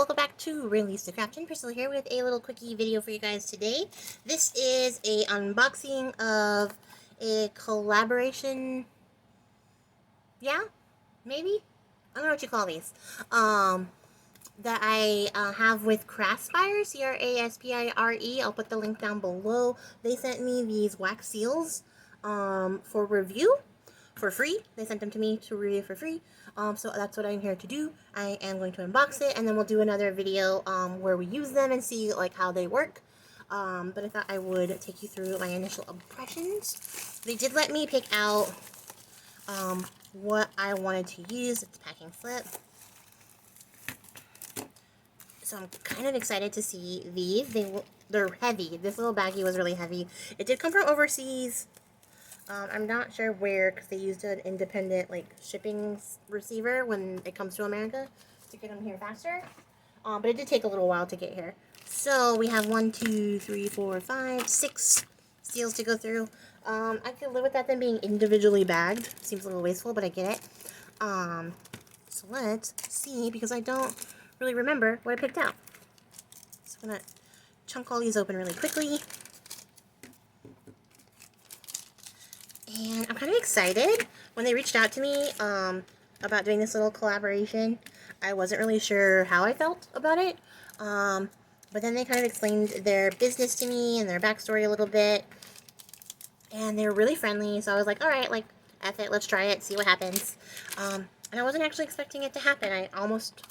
welcome back to Release the Craftin. Priscilla here with a little quickie video for you guys today. This is a unboxing of a collaboration, yeah, maybe? I don't know what you call these, that I have with Craspire, Craspire. I'll put the link down below. They sent me these wax seals, for review. For free. They sent them to me to review for free. So that's what I'm here to do. I am going to unbox it, and then we'll do another video where we use them and see like how they work. But I thought I would take you through my initial impressions. They did let me pick out what I wanted to use. It's packing slip. So I'm kind of excited to see these. They're heavy. This little baggie was really heavy. It did come from overseas. I'm not sure where, because they used an independent, like, shipping receiver when it comes to America to get them here faster. But it did take a little while to get here. So, we have 1, 2, 3, 4, 5, 6 seals to go through. I could live with that them being individually bagged. Seems a little wasteful, but I get it. So let's see, because I don't really remember what I picked out. So I'm going to chunk all these open really quickly. And I'm kind of excited. When they reached out to me about doing this little collaboration, I wasn't really sure how I felt about it. But then they kind of explained their business to me and their backstory a little bit. And they were really friendly, so I was like, alright, like, F it, let's try it, see what happens. And I wasn't actually expecting it to happen. I almost,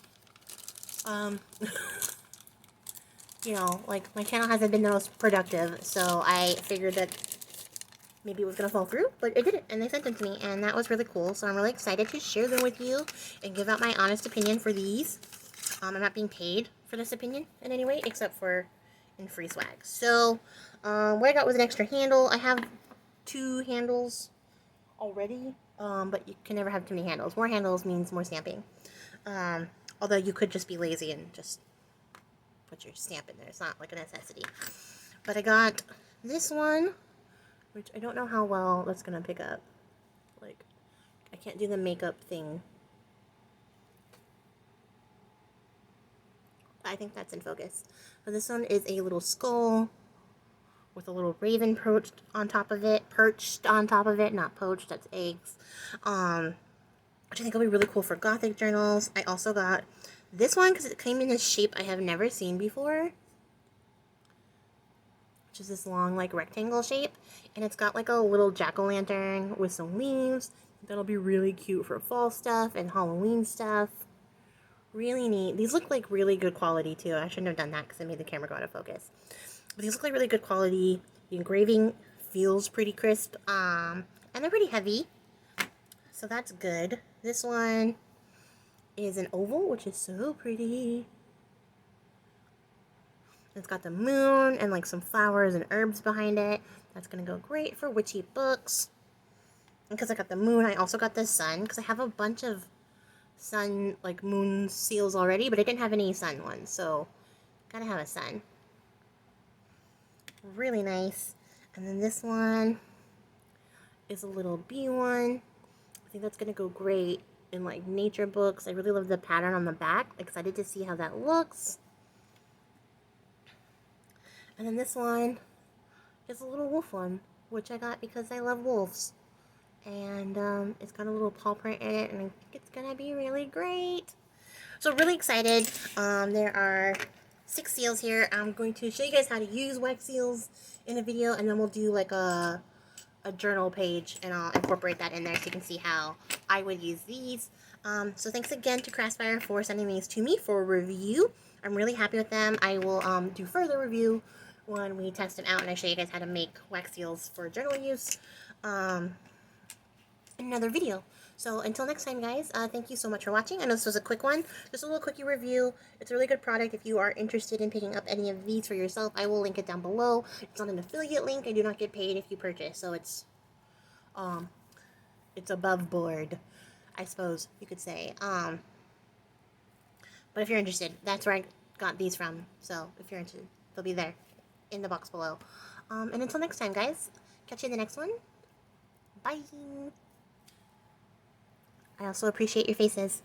you know, like, my channel hasn't been the most productive, so I figured that maybe it was going to fall through, but it didn't, and they sent them to me, and that was really cool, so I'm really excited to share them with you and give out my honest opinion for these. I'm not being paid for this opinion in any way, except for in free swag. So, what I got was an extra handle. I have 2 handles already, but you can never have too many handles. More handles means more stamping. Although you could just be lazy and just put your stamp in there. It's not like a necessity. But I got this one, which I don't know how well that's going to pick up. Like, I can't do the makeup thing. I think that's in focus. So this one is a little skull with a little raven perched on top of it. Not poached, that's eggs. Which I think will be really cool for gothic journals. I also got this one because it came in a shape I have never seen before. Which is this long, like, rectangle shape. And it's got, like, a little jack-o'-lantern with some leaves. That'll be really cute for fall stuff and Halloween stuff. Really neat. These look like really good quality, too. I shouldn't have done that because I made the camera go out of focus. But these look like really good quality. The engraving feels pretty crisp. And they're pretty heavy. So that's good. This one is an oval, which is so pretty. It's got the moon and like some flowers and herbs behind it. That's going to go great for witchy books. And because I got the moon, I also got the sun. Because I have a bunch of sun, like moon seals already. But I didn't have any sun ones. So, gotta have a sun. Really nice. And then this one is a little bee one. I think that's going to go great in like nature books. I really love the pattern on the back. Excited to see how that looks. And then this one is a little wolf one, which I got because I love wolves. And it's got a little paw print in it, and I think it's going to be really great. So really excited. There are 6 seals here. I'm going to show you guys how to use wax seals in a video, and then we'll do like a journal page, and I'll incorporate that in there so you can see how I would use these. So thanks again to Craspire for sending these to me for review. I'm really happy with them. I will do further review when we test them out and I show you guys how to make wax seals for journal use in another video. So until next time, guys, thank you so much for watching. I know this was a quick one, just a little quickie review. It's a really good product. If you are interested in picking up any of these for yourself, I will link it down below. It's not an affiliate link. I do not get paid if you purchase, so it's above board, I suppose you could say. But if you're interested, that's where I got these from. So if you're interested, they'll be there in the box below. And until next time, guys, catch you in the next one. Bye. I also appreciate your faces.